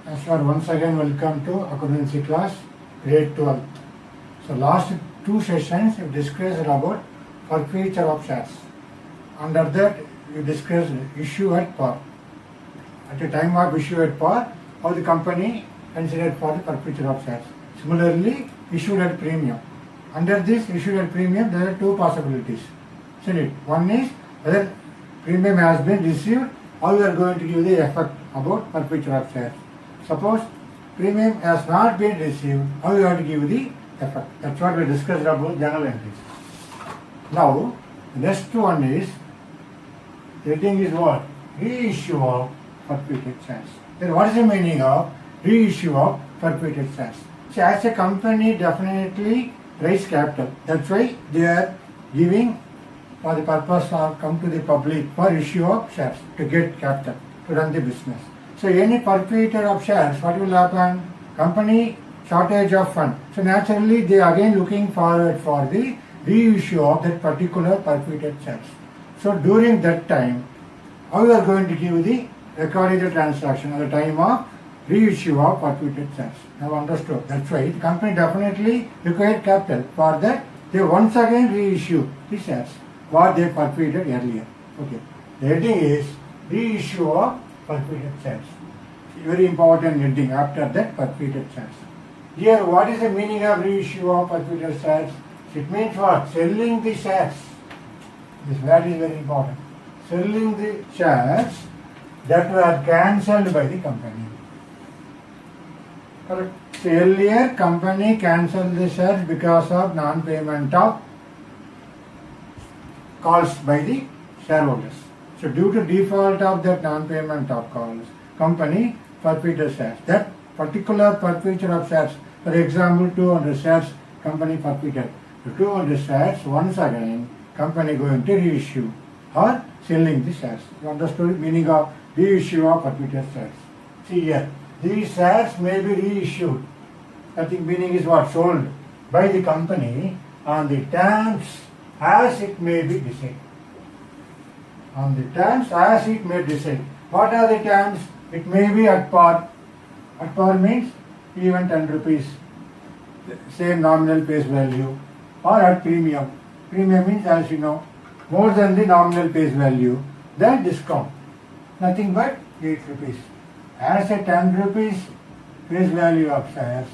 Sir, once again welcome to accountancy class, grade 12. So last two sessions we discussed about forfeiture of shares. Under that we discussed issue at par. At the time of issue at par, how the company considered for the forfeiture of shares. Similarly, issued at premium. Under this issued at premium, there are two possibilities. Isn't it? One is whether premium has been received, how you are going to give the effect about forfeiture of shares. Suppose premium has not been received, how you have to give the effect. That's what we discussed about journal entries. Now, the next one is, the thing is what? Reissue of forfeited shares. Then what is the meaning of reissue of forfeited shares? So as a company definitely raise capital. That's why they are giving for the purpose of come to the public for issue of shares to get capital to run the business. So any forfeiture of shares, what will happen? Company shortage of fund. So naturally they are again looking forward for the reissue of that particular forfeited shares. So during that time, how you are going to give the recording the transaction at the time of reissue of forfeited shares. Now understood. That's why the company definitely required capital. For that, they once again reissue the shares what they forfeited earlier. Okay. The heading is reissue of forfeited shares. Very important heading after that forfeited shares. Here, what is the meaning of reissue of forfeited shares? It means what? Selling the shares. This word is very important. Selling the shares that were cancelled by the company. Correct. So earlier, company cancelled the shares because of non-payment of calls by the shareholders. So due to default of that non-payment of calls, company forfeited shares. That particular forfeiture of shares, for example, 200 shares, company forfeited. The 200 shares, once again, company going to reissue or selling the shares. You understood the meaning of reissue of forfeited shares? See here, these shares may be reissued. I think meaning is what? Sold by the company on the terms as it may be decided. On the terms as it may decide. What are the terms? It may be at par. At par means even 10 rupees, same nominal face value, or at premium. Premium means, as you know, more than the nominal face value, then discount. Nothing but 8 rupees. As a 10 rupees face value of shares,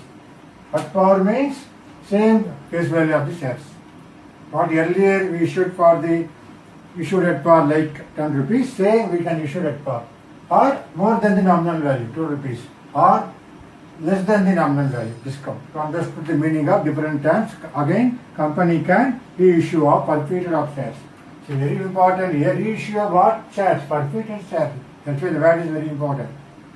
at par means same face value of the shares. What earlier we issued for the issued at par like 10 rupees, same we can issue at par. Or more than the nominal value, 2 rupees. Or less than the nominal value, discount. To understand the meaning of different terms, again, company can reissue of forfeiture of shares. So very important here, reissue of what? Shares, forfeited shares. That's why the word is very important.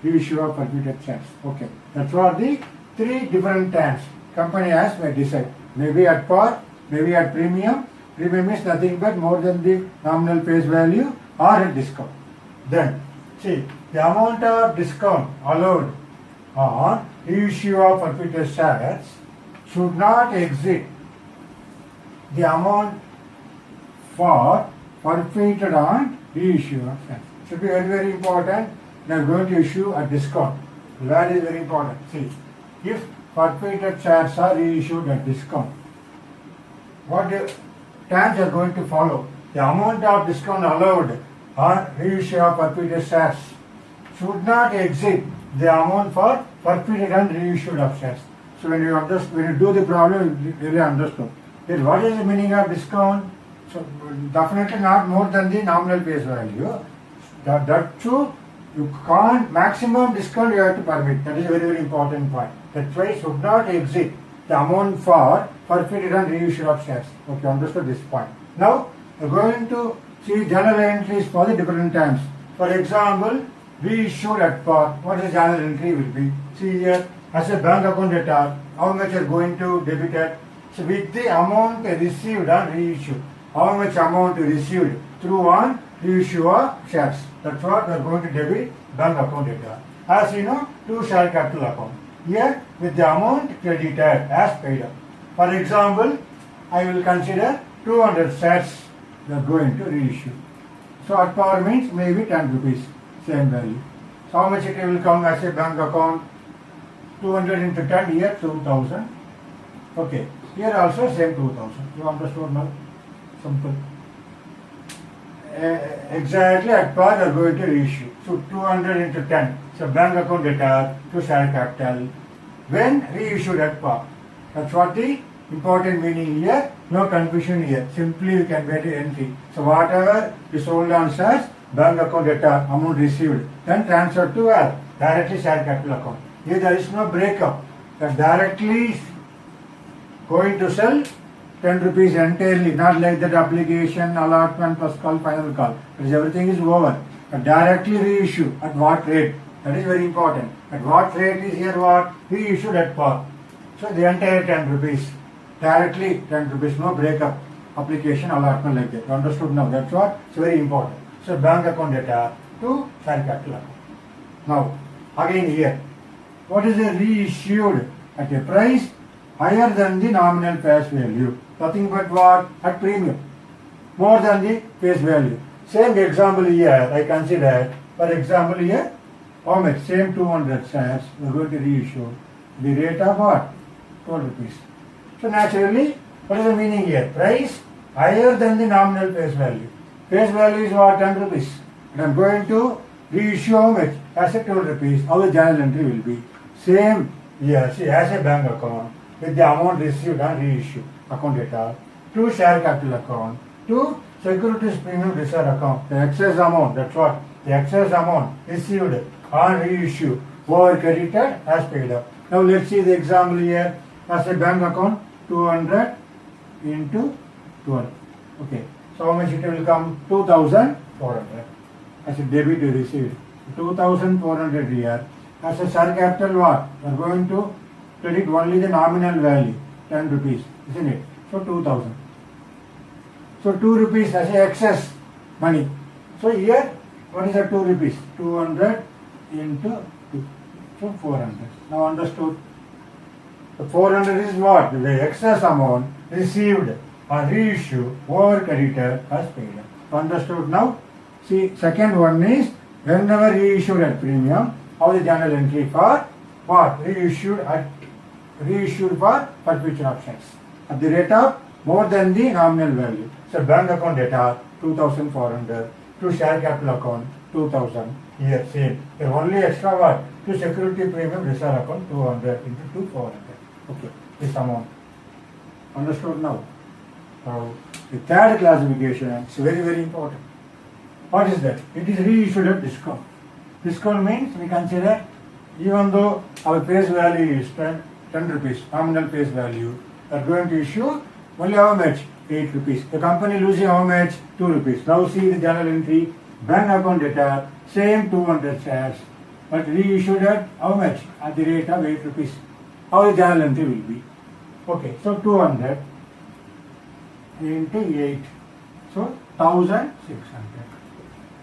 Reissue of forfeited shares. Okay. That's what the three different terms company has may decide. Maybe at par, maybe at premium. Premium is nothing but more than the nominal face value or at discount. Then, see, the amount of discount allowed on reissue of forfeited shares should not exceed the amount for forfeited on reissue of shares. Should be very, very important. They are going to issue a discount. That is very important. See, if forfeited shares are reissued at discount, what the terms are going to follow? The amount of discount allowed on reissue of forfeited shares should not exceed the amount for forfeited and reissued of shares. So when you do the problem, you really understood. Then what is the meaning of discount? So definitely not more than the nominal face value. That too, you can't, maximum discount you have to permit. That is a very, very important point. That's why it should not exceed the amount for forfeited and reissue of shares. Okay, understood this point. Now, we are going to see journal entries for the different times. For example, reissued at par. What is journal entry will be? See here, as a bank account debtor, how much you are going to debit it. So with the amount received and reissued, how much amount received through on reissue of shares. That's what we are going to debit bank account debtor. As you know, to share capital account. Here, with the amount credited as paid up. For example, I will consider 200 shares we are going to reissue. So at par means maybe 10 rupees, same value. So how much it will come as a bank account? 200 into 10, here 2000. Okay, here also same 2000. You understood now? Simple. Exactly at par you are going to reissue. So 200 into 10. So bank account data to share capital when reissued at par. That's what the important meaning here. No confusion here. Simply you can get the entry. So whatever is sold on shares, bank account data amount received, then transferred to where? Directly share capital account. Here there is no breakup. That directly going to sell 10 rupees entirely, not like that application, allotment, plus call, final call. Because everything is over. But directly reissue at what rate? That is very important. At what rate is here what? Reissued at par. So the entire 10 rupees. Directly 10 rupees, no breakup. Application, allotment like that. You understood now? That's what? It's very important. So bank account data to share capital account. Now, again here. What is the reissued at a price higher than the nominal face value? Nothing but what? At premium. More than the face value. Same example here, I consider, for example here, how much? Same 200 shares, we are going to reissue. The rate of what? 12 rupees. So naturally, what is the meaning here? Price higher than the nominal face value. Face value is what? 10 rupees. And I am going to reissue how much? As a 12 rupees. How the journal entry will be? Same here, see, as a bank account with the amount received and reissue account data to share capital account to securities premium reserve account. The excess amount, that's what? The excess amount received and reissue over credited as paid up. Now let's see the example here. As a bank account 200 into 12. Okay. So how much it will come? 2400. As a debit you received. 2400 here. As a share capital what? We are going to credit only the nominal value, 10 rupees, isn't it? So 2000. So 2 rupees as a excess money. So here, what is the 2 rupees? 200 into 2. So 400. Now understood? The 400 is what? The excess amount received or reissued over creditor as paid. Understood now? See, second one is whenever reissued at premium, how the journal entry for what? Reissued for future options at the rate of more than the nominal value. So bank account data 2400 to share capital account 2000. Here same. The only extra what? To security premium reserve account 200 into 2400. Okay, this amount. Understood now? Now the third classification is very very important. What is that? It is reissued at discount. Discount means we consider even though our face value is 10 rupees, nominal face value, we are going to issue only how much? 8 rupees. The company losing how much? 2 rupees. Now see the journal entry, bank account data, same 200 shares, but reissued at how much? At the rate of 8 rupees. How the journal entry will be? Okay, so 200 into 8, so 1600.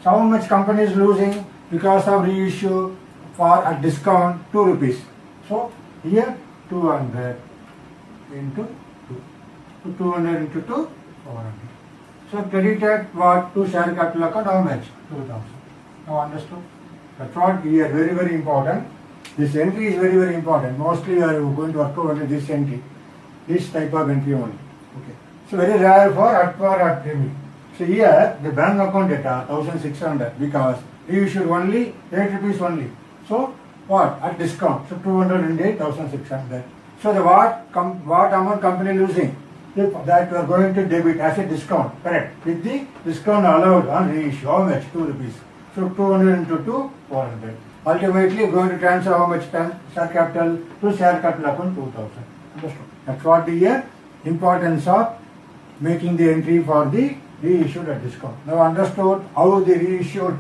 So how much company is losing because of reissue for a discount? 2 rupees. So here 200 into 2. So 200 into 2, 400. So credited what? To share capital account how much? 2000. Now understood? That's what here very very important. This entry is very very important. Mostly you are going to work out only this entry. This type of entry only. Okay. So very rare for at par at premium. So here the bank account data 1600 because you issued only 8 rupees only. So what? At discount. So 208 1600. So the what amount company losing? If that we are going to debit as a discount. Correct. With the discount allowed on reissue. How much? 2 rupees. So 200 into 2, 400. Ultimately going to transfer how much share capital to share capital account 2000. Understood? That's what the importance of making the entry for the reissued at discount. Now understood how the reissued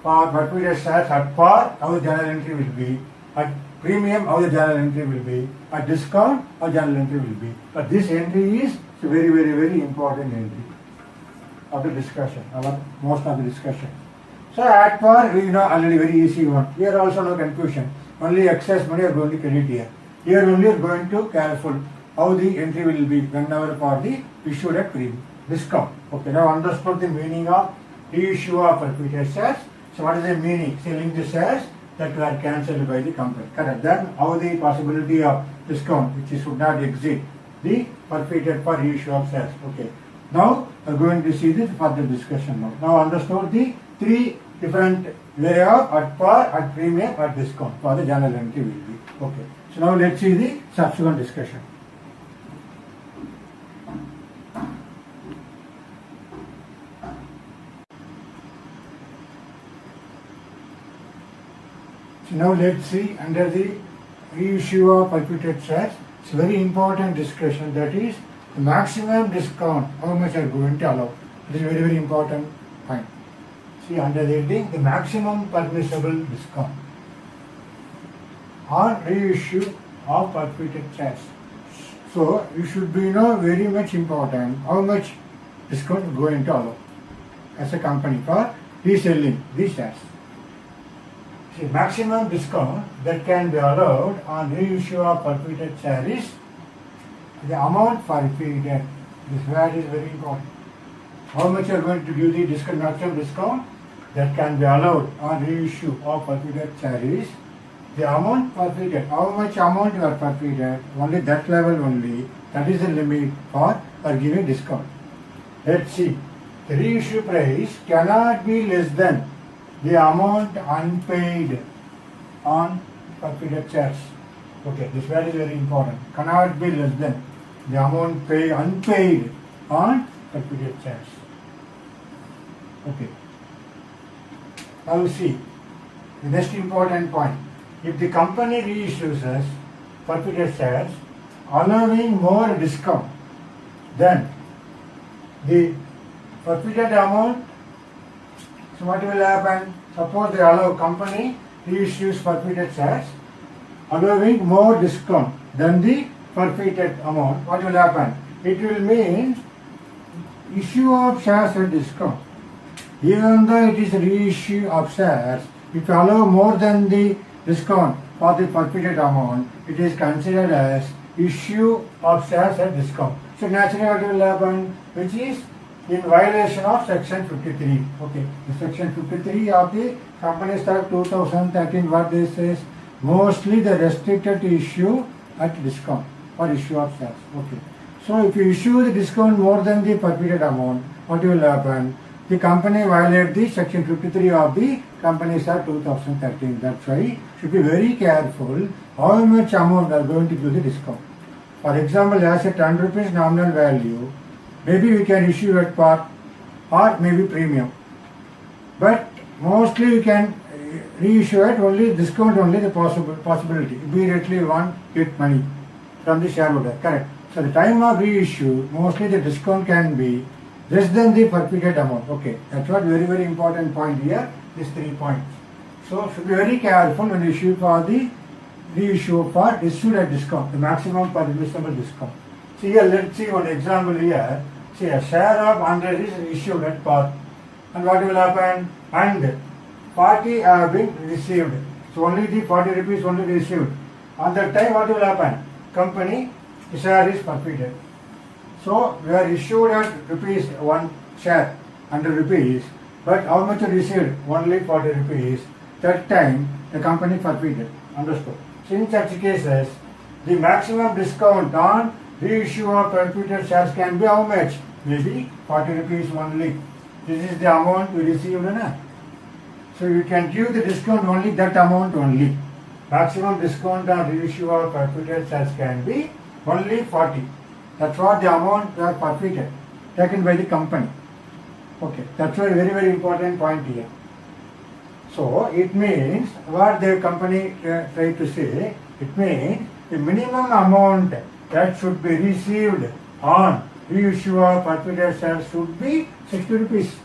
for particular shares at par, how the journal entry will be, at premium, how the journal entry will be, at discount, how journal entry will be. But this entry is very, very, very important entry of the discussion, most of the discussion. So at par, we know already very easy one. Here also no confusion. Only excess money are going to credit here. Here only are going to careful how the entry will be whenever for the issued at premium. Discount. Okay, now understood the meaning of reissue of future shares. So what is the meaning? Selling the shares that were cancelled by the company. Correct. Then how the possibility of discount which should not exceed the forfeited for reissue of shares. Okay. Now we are going to see this further discussion now. Now understood the three different layout at par, at premium, at discount for the journal entry will be. Okay. So now let's see the subsequent discussion. So now let's see under the reissue of forfeited shares. It's a very important discussion, that is the maximum discount, how much are going to allow. This is very, very important point. See under the heading, the maximum permissible discount on reissue of forfeited shares. So you should be very much important how much discount is going to allow as a company for reselling these shares. See, maximum discount that can be allowed on reissue of forfeited share is the amount forfeited. This word is very important. How much you are going to give the discount, maximum discount that can be allowed on reissue of forfeited share is the amount forfeited. How much amount you are forfeited, only that level only. That is the limit for giving discount. Let's see. The reissue price cannot be less than the amount unpaid on forfeited shares. Okay, this word is very important. Cannot be less than the amount unpaid on forfeited shares. Okay. Now see, the next important point. If the company reissues us forfeited shares, allowing more discount than the forfeited amount, so what will happen? Suppose they allow company reissues forfeited shares, allowing more discount than the forfeited amount. What will happen? It will mean issue of shares at discount. Even though it is reissue of shares, if you allow more than the discount for the forfeited amount, it is considered as issue of shares at discount. So naturally what will happen? Which is in violation of section 53. Okay, the section 53 of the Companies Act 2013, what this says, mostly the restricted to issue at discount or issue of shares. Okay, so if you issue the discount more than the forfeited amount, what will happen? The company violates the section 53 of the Companies Act 2013. That's why you should be very careful how much amount are going to give the discount. For example, as a 10 rupees nominal value, maybe we can issue at par or maybe premium. But mostly we can reissue at only discount, only the possibility. Immediately one get money from the shareholder. Correct. So the time of reissue, mostly the discount can be less than the forfeited amount. Okay, that's what very, very important point here, these 3 points. So should be very careful when issue for the reissue for issued at discount, the maximum permissible discount. See here, let's see one example here. See, a share of 100 is issued at par. And what will happen? And 40 have been received. So only the 40 rupees only received. On that time what will happen? Company share is forfeited. So we are issued at rupees 1 share, 100 rupees. But how much received? Only 40 rupees. That time the company forfeited. Understood? So in such cases, the maximum discount on reissue of forfeited shares can be how much? Maybe 40 rupees only. This is the amount we received. Na? So you can give the discount only that amount only. Maximum discount on reissue of forfeited shares can be only 40. That's what the amount were forfeited, taken by the company. Okay, that's a very, very important point here. So it means what the company tried to say, it means the minimum amount that should be received on reissue of forfeited shares should be 60 rupees.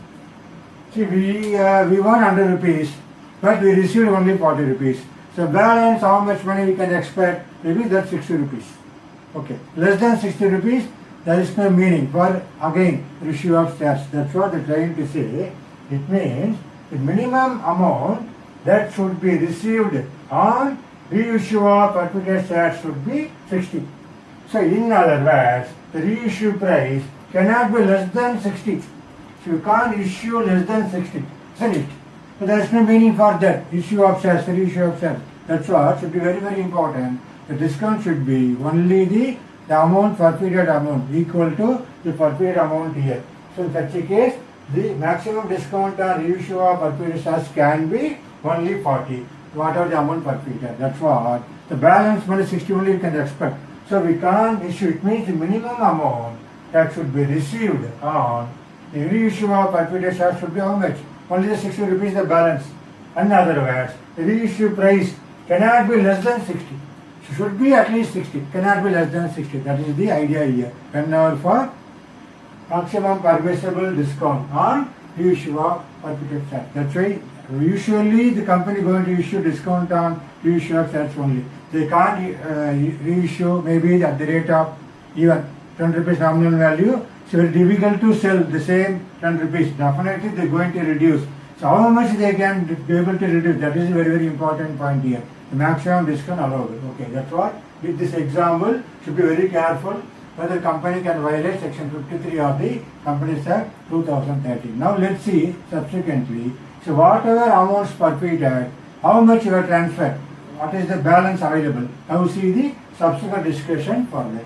See, we won 100 rupees, but we received only 40 rupees. So balance, how much money we can expect? Maybe that's 60 rupees. Okay, less than 60 rupees, there is no meaning for again issue of shares. That's what they're trying to say. It means the minimum amount that should be received on reissue of forfeited shares should be 60. So in other words, the reissue price cannot be less than 60. So you can't issue less than 60, isn't it? So there is no meaning for that issue of shares, reissue of shares. That's why it should be very, very important. The discount should be only the amount, forfeited amount equal to the forfeited amount here. So in such a case, the maximum discount on reissue of forfeited shares can be only 40. Whatever the amount forfeited. That's what the balance money 60 only you can expect. So we can't issue. It means the minimum amount that should be received on the reissue of forfeited shares should be how much? Only the 60 rupees the balance. In other words, the reissue price cannot be less than 60. It should be at least 60. Cannot be less than 60. That is the idea here. Whenever for maximum permissible discount on reissue of forfeited shares. That's why usually the company going to issue discount on reissue of shares only. They can't reissue maybe at the rate of even 10 rupees nominal value. It's very difficult to sell the same 10 rupees. Definitely they are going to reduce. So how much they can be able to reduce? That is a very, very important point here. The maximum discount allowed. Okay, that's what. With this example, should be very careful whether the company can violate section 53 of the Companies Act 2013. Now let's see subsequently. So whatever amounts forfeited, how much you have transferred, what is the balance available? Now see the subsequent discussion for that.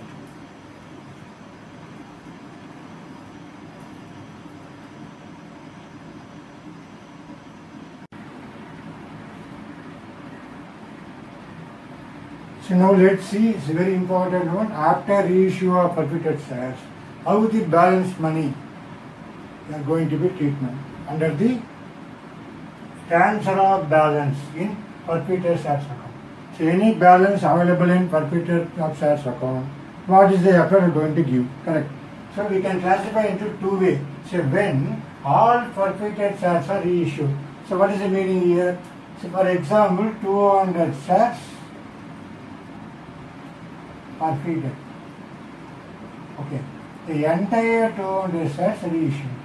So now let's see, it's a very important one. After reissue of forfeited shares, how the balance money are going to be treatment under the transfer of balance in forfeited shares account. So any balance available in forfeited of shares account, what is the effect going to give? Correct. So we can classify into two ways. So when all forfeited shares are reissued. So what is the meaning here? So for example, 200 shares forfeited. Okay. The entire 200 shares reissued.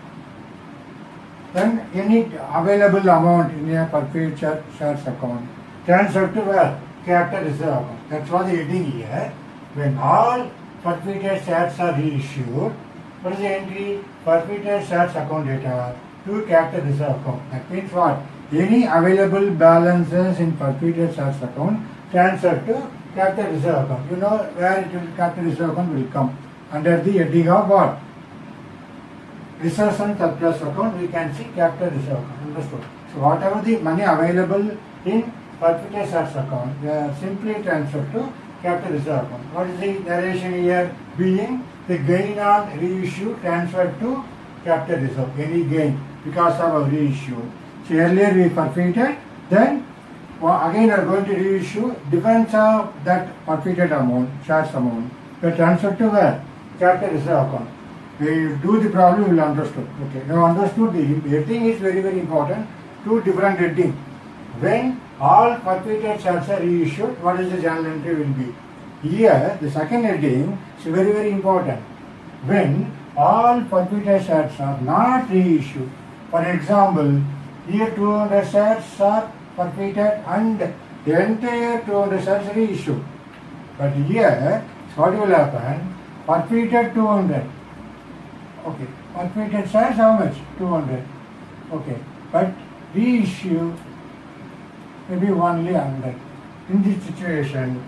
Then any available amount in a forfeited shares account transferred to where? Capital reserve account. That's what the heading here. When all forfeited shares are reissued, what is the entry? Forfeited shares account data to capital reserve account. That means what? Any available balances in forfeited shares account transferred to capital reserve account. You know where it will, capital reserve account will come under the heading of what? Reserves and surplus account. We can see capital reserve account. Understood? So whatever the money available in forfeited shares account, they are simply transferred to capital reserve account. What is the narration here? Being the gain on reissue transferred to capital reserve. Any gain because of our reissue. So earlier we forfeited, then again we are going to reissue. Difference of that forfeited amount, shares amount, we transferred to where? Capital reserve account. We do the problem, we will understood. Okay. Now understood, the heading is very, very important. Two different heading. When all forfeited shares are reissued, what is the journal entry will be? Here, the second heading is very, very important. When all forfeited shares are not reissued, for example, here 200 shares are forfeited and the entire 200 shares reissued. But here, what will happen? Forfeited 200. Okay. Forfeited shares how much? 200. Okay. But reissue maybe only 100. In this situation,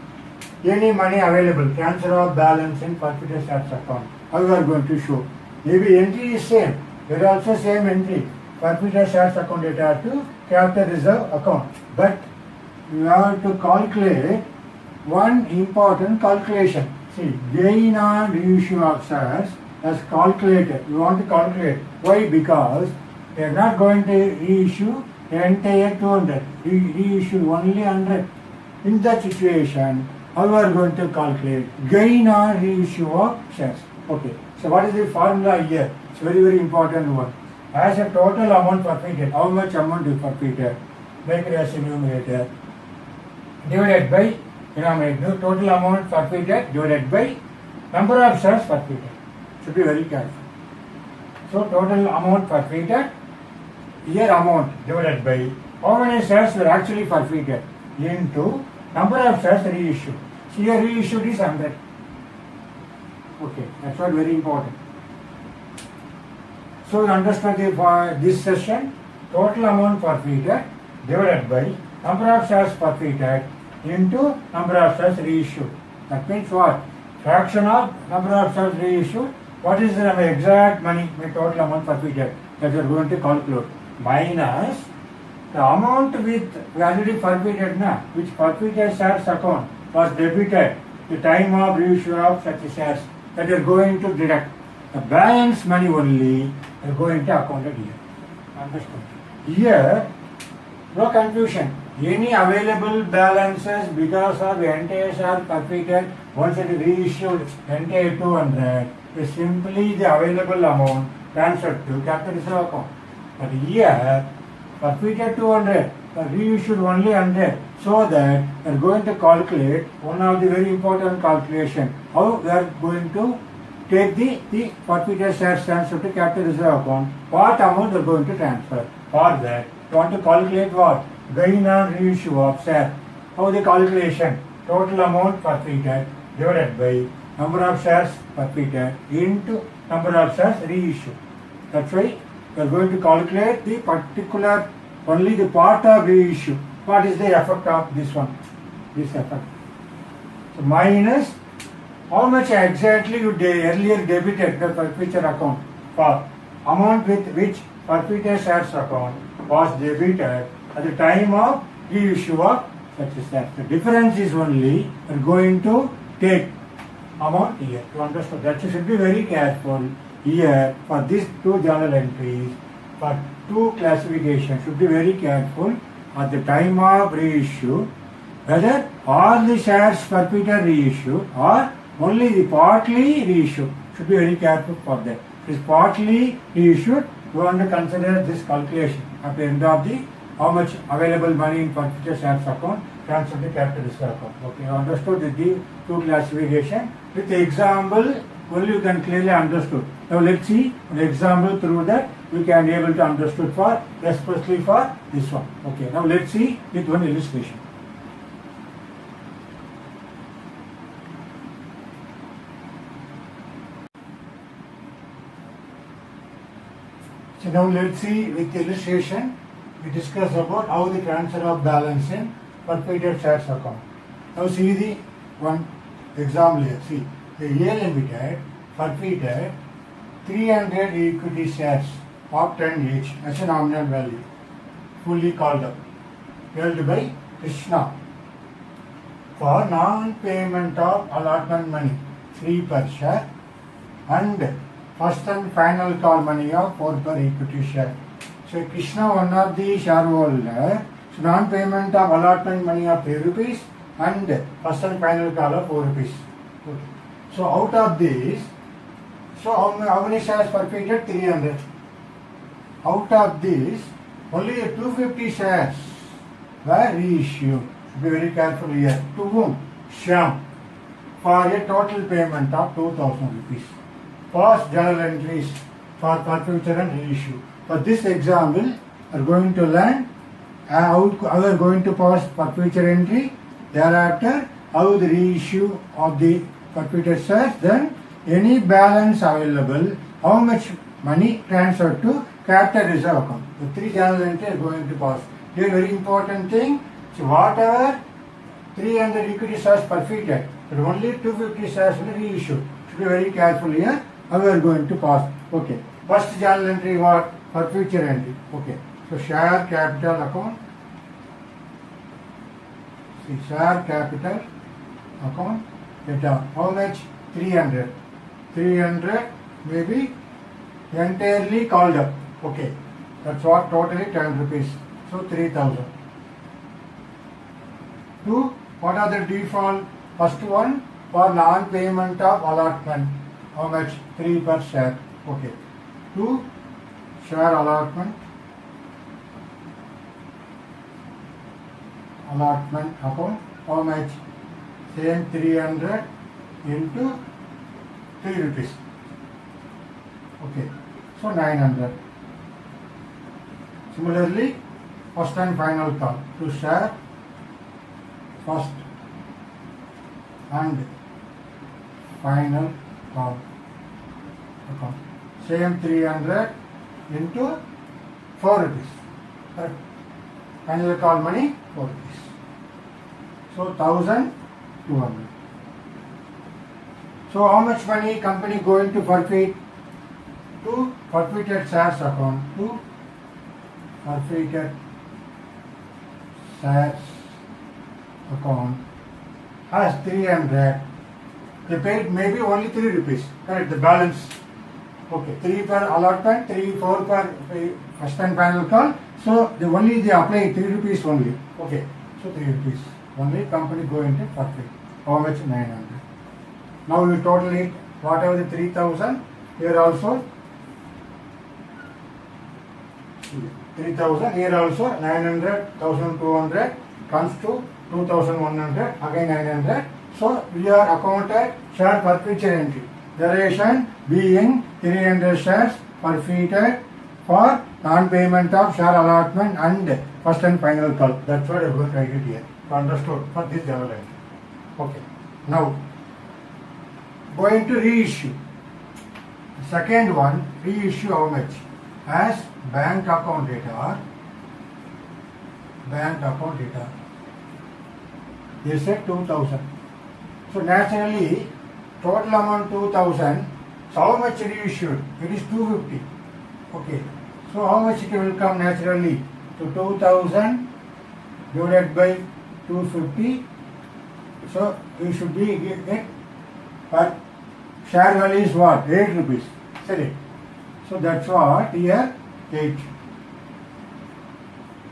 any money available, transfer of balance in forfeited shares account. How we are going to show? Maybe entry is same. There are also same entry. Forfeited shares account data to capital reserve account. But you have to calculate one important calculation. See, gain on reissue of shares as calculated. You want to calculate. Why? Because they are not going to reissue the entire 200. Reissue only 100. In that situation, how we are going to calculate gain on reissue of shares? Okay. So what is the formula here? It's very, very important one. As a total amount forfeited, how much amount is forfeited? Make it as a numerator. Divided by denominator. Total amount forfeited divided by number of shares forfeited. Should be very careful. So total amount forfeited, here amount divided by how many shares were actually forfeited into number of shares reissued. So here reissued is 100. Okay, that's what very important. So you understand this session. total amount forfeited divided by number of shares forfeited into number of shares reissued. That means what? Fraction of number of shares reissued. What is the exact money, the total amount forfeited that we are going to calculate, minus the amount with already forfeited, which forfeited shares account was debited the time of reissue of such shares, that you are going to deduct. The balance money only you are going to account it here. Understand? Here, no confusion. Any available balances because of entire share forfeited, once it is reissued, entire 200, is simply the available amount transferred to capital reserve account. But here, forfeited 200, reissued only 100, so that we are going to calculate one of the very important calculation, how we are going to take the forfeited shares transferred to capital reserve account, what amount we are going to transfer. For that, we want to calculate what? Gain on reissue of share. How the calculation? Total amount forfeited divided by number of shares forfeited into number of shares reissued. That's why we are going to calculate the particular, only the part of reissue. What is the effect of this one? This effect. So minus how much exactly you earlier debited the forfeiture account for amount with which forfeited shares account was debited at the time of reissue of such a share. The difference is only we are going to take amount here. To understand that, you should be very careful here for these two journal entries, for two classifications, should be very careful at the time of reissue whether all the shares forfeited reissued or only the partly reissued. Should be very careful for that. If it is partly reissued, you want to consider this calculation at the end of the how much available money in forfeited shares account transferred to capital reserve account. Okay, you understood the two classification. With the example, only you can clearly understood. Now let's see an example through that we can be able to understood for, especially for this one. Okay, now let's see with one illustration. So now let's see with the illustration, we discuss about how the transfer of balance in forfeited shares account. Now see the one example here. See, the A Limited forfeited 300 equity shares of 10 each as a nominal value, fully called up, held by Krishna for non-payment of allotment money 3 per share and first and final call money of 4 per equity share. So Krishna, one of the shareholder, so non-payment of allotment money of 3 rupees and first and final call of 4 rupees. Okay. So out of this, so how many shares forfeited? 300. Out of this, only 250 shares were reissued. Be very careful here. To whom? Shyam. For a total payment of 2000 rupees. Past journal entries for forfeiture and reissue. For this example, we are going to learn how we are going to pass forfeiture entry, thereafter how the reissue of the forfeited shares, then any balance available, how much money transferred to capital reserve account. The 3 journal entries are going to pass. This is a very important thing. So whatever 300 equity shares forfeited, but only 250 shares will be reissued. Should be very careful here. How we are going to pass. Okay. First journal entry what? Forfeiture entry. Okay. So share capital account. See, share capital account. Data. How much? 300. 300 may be entirely called up. Okay. That's what totally 10 rupees. So 3000. 2. What are the default? First one for non-payment of allotment. How much? 3 per share. Okay. 2. Share allotment. Allotment account. How much? Same 300 into 3 rupees. Okay. So 900. Similarly, first and final call to share first and final call account. Same 300 into 4 rupees. Final call money 4 rupees. So 1200. So how much money company going to forfeit? To forfeited shares account. To forfeited shares account has 300. They paid maybe only 3 rupees. Correct, the balance. Okay, 3 per allotment, 3, 4 per first and final call. So they apply 3 rupees only. Okay, so 3 rupees. Only company going to forfeit. How much? 900. Now you total it, whatever the 3000, here also 3000, here also 900, 1200 comes to 2100, again 900. So we are accounted share forfeiture entry. Duration being 300 shares forfeited for non-payment of share allotment and first and final call. That's what I am going to write it here. Understood for this journal entry. Okay. Now going to reissue. Second one, reissue how much? As bank account data. Bank account data. They said 2000. So naturally, total amount 2000. So how much reissued? It is 250. Okay. So how much it will come naturally? So 2000 divided by 250. So you should be get but share value is what? 8 rupees. Sorry. So that's what here 8.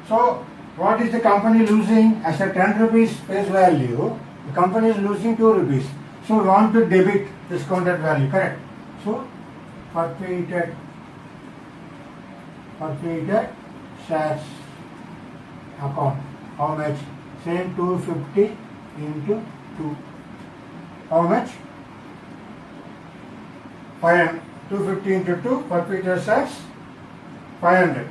So what is the company losing as a 10 rupees face value? The company is losing 2 rupees. So we want to debit discounted value, correct? So forfeited shares account. How much? Same 250 into 2. How much? 500. 250 into 2, forfeited shares 500.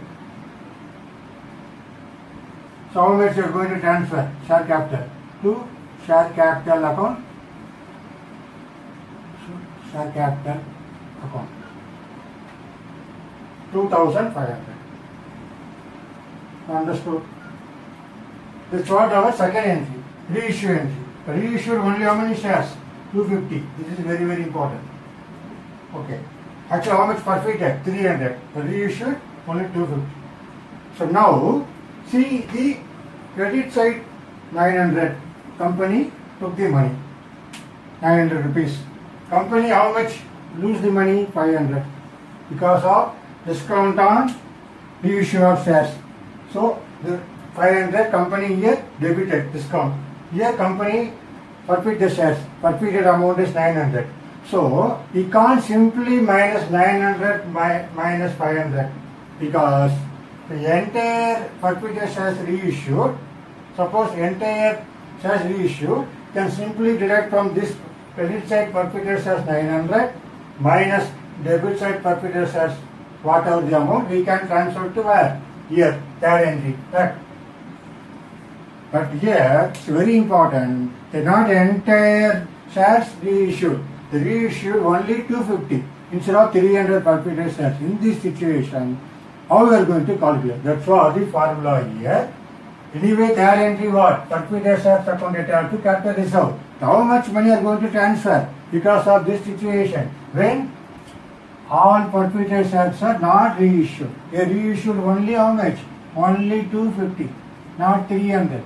So how much you are going to transfer? Share capital to share capital account. Share capital account 2500. Understood? This is what our second entry, reissue entry. Reissued only how many shares? 250. This is very, very important. Okay. Actually, how much forfeited? 300. Reissued only 250. So now, see the credit side 900. Company took the money. 900 rupees. Company how much lose the money? 500. Because of discount on reissue of shares. So the 500 company here debited discount. Here company forfeit the shares. Forfeited amount is 900. So we can't simply minus 900 minus 500 because the entire forfeited shares reissued. Suppose entire shares reissued, can simply deduct from this credit side forfeited shares 900 minus debit side forfeited shares whatever the amount we can transfer to where? Here, third entry. Right? But here it's very important. They not entire shares reissued. They reissued only 250 instead of 300 forfeited shares. In this situation, how we are going to calculate? That's what the formula here. Anyway, third entry what? Forfeited shares account data to capital reserve. How much money are going to transfer because of this situation? When all forfeited shares are not reissued. They reissued only how much? Only 250, not 300.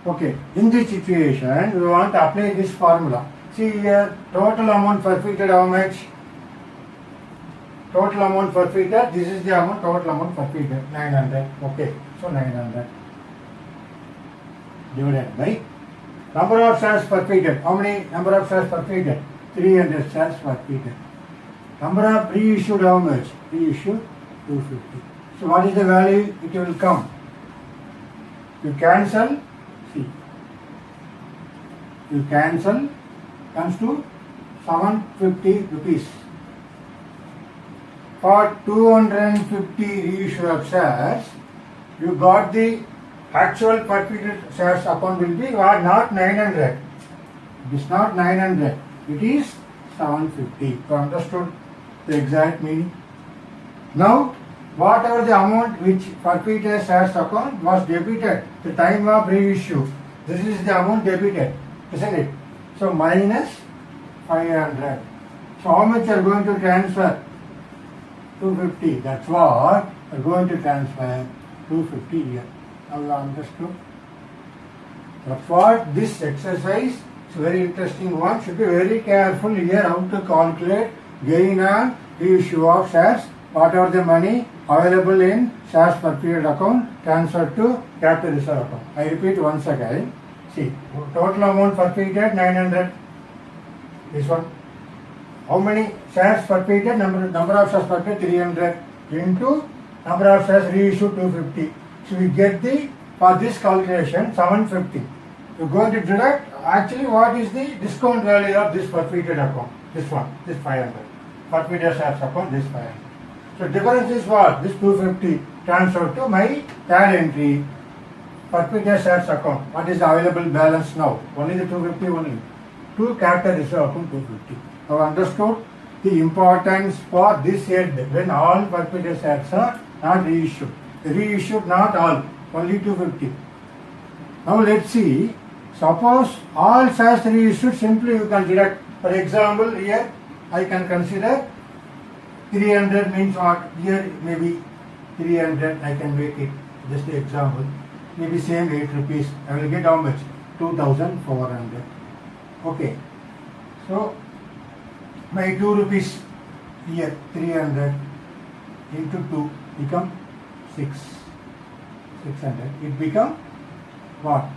Okay, in this situation, we want to apply this formula. See here, total amount forfeited how much? Total amount forfeited, this is the amount, total amount forfeited, 900. Okay, so 900 divided by number of shares forfeited. How many number of shares forfeited? 300 shares forfeited. Number of reissued how much? Reissued 250. So what is the value? It will come. You cancel, see. You cancel, comes to 750 rupees. For 250 reissue of shares, you got the actual forfeited shares account will be not 900. It is not 900. It is 750. You understood the exact meaning? Now, whatever the amount which forfeited shares account was debited the time of reissue. This is the amount debited, isn't it? So minus 500. So how much you are going to transfer? 250. That's what you are going to transfer 250 here. Now you understood? That's what this exercise is very interesting one. Should be very careful here how to calculate gain on reissue of shares. Whatever the money available in shares forfeited account transferred to capital reserve account. I repeat once again. See, total amount forfeited 900. This one. How many shares forfeited? Number of shares forfeited 300 into number of shares reissued 250. So we get the, for this calculation, 750. You're going to deduct actually what is the discount value of this forfeited account. This one, this 500. Forfeited shares account, this 500. So difference is what? This 250 transferred to my third entry, forfeited shares account. What is the available balance now? Only the 250 only. To capital reserve account 250. Now understood the importance for this head when all forfeited shares are not reissued. Reissued not all, only 250. Now let's see. Suppose all shares reissued, simply you can deduct. For example, here I can consider 300 means what? Here maybe 300 I can make it. Just the example. Maybe same 8 rupees. I will get how much? 2400. Okay. So my 2 rupees here 300 into 2 become 600. It become what?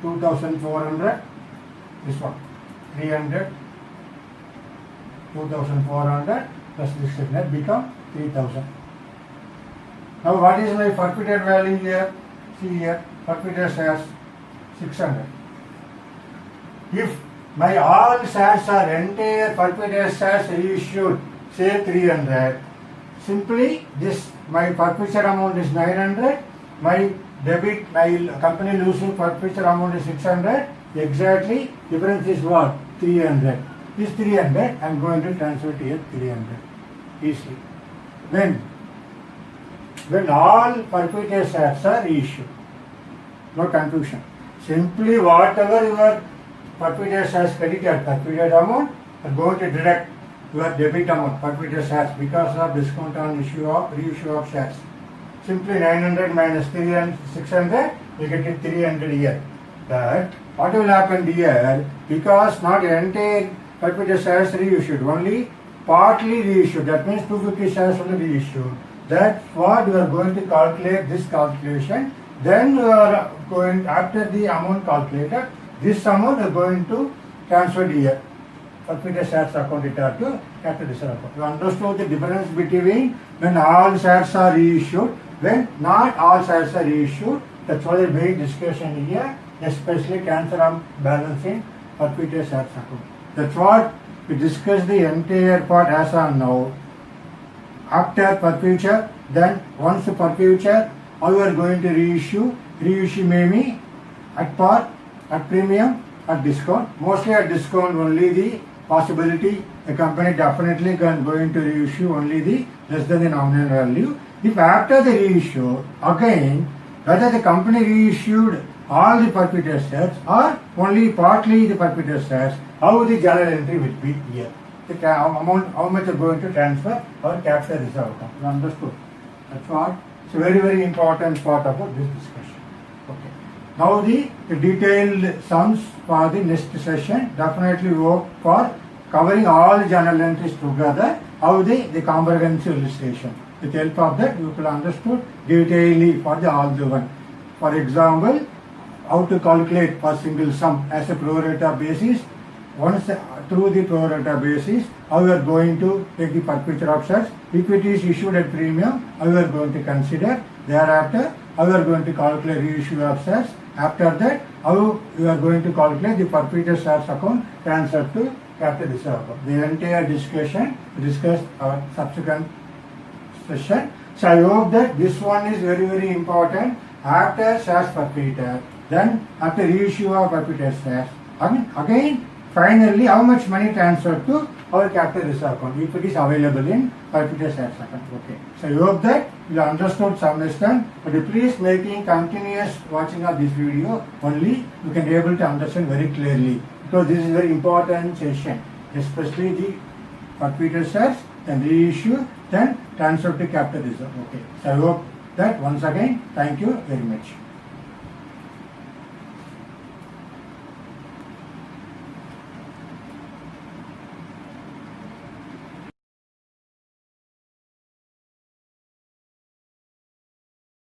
2400. This one 300 2400 plus this 600 become 3000. Now what is my forfeited value here? See here, forfeited shares 600. If my all shares are entire forfeited shares reissued, say 300, simply this my forfeiture amount is 900, my debit, my company losing forfeiture amount is 600, exactly difference is what? 300. This 300 I am going to transfer it here 300 easily. When all forfeited shares are reissued, no confusion. Simply whatever your forfeited shares credited, forfeited amount, are going to deduct your debit amount, forfeited shares, because of discount on reissue of shares. Simply 900 minus 300, 600, you get it 300 here. But what will happen here? Because not entire forfeited shares reissued, only partly reissued. That means 250 shares only reissued. That's what you are going to calculate this calculation. Then you are going, after the amount calculated, this amount is going to transfer here. Forfeited shares account it to capital reserve account. You understood the difference between when all shares are reissued, when not all shares are reissued. That's why the big discussion here, especially cancer arm balancing forfeited shares account. That's what we discussed the entire part as on now. After forfeiture, then once the forfeiture, how you are going to reissue? Reissue may be at par, at premium, at discount. Mostly at discount only the possibility. The company definitely going to reissue only the less than the nominal value. If after the reissue, again, whether the company reissued all the forfeited shares or only partly the forfeited shares, how the journal entry will be here. The amount, how much are going to transfer or capital reserve account. You understood? That's what. It's a very, very important part about this discussion. Okay. Now the detailed sums for the next session. Definitely work for covering all the journal entries together. How the comprehensive illustration. With the help of that, you will understood detailedly for the all the one. For example, how to calculate for single sum as a pro rata basis. Once through the pro rata basis, how you are going to take the forfeiture of shares. If it is issued at premium, how you are going to consider. Thereafter, how you are going to calculate reissue of shares. After that, how you are going to calculate the forfeited shares account transferred to capital reserve account. The entire discussion discussed our subsequent session. So I hope that this one is very, very important. After shares forfeited, then after reissue of forfeited shares, again finally how much money transferred to our capital reserve account if it is available in forfeited shares account. Okay. So I hope that you understood some extent, but please making continuous watching of this video only you can be able to understand very clearly, because this is very important session, especially the forfeited shares, then reissue, then transfer to capital reserve. Okay. So I hope that once again, thank you very much.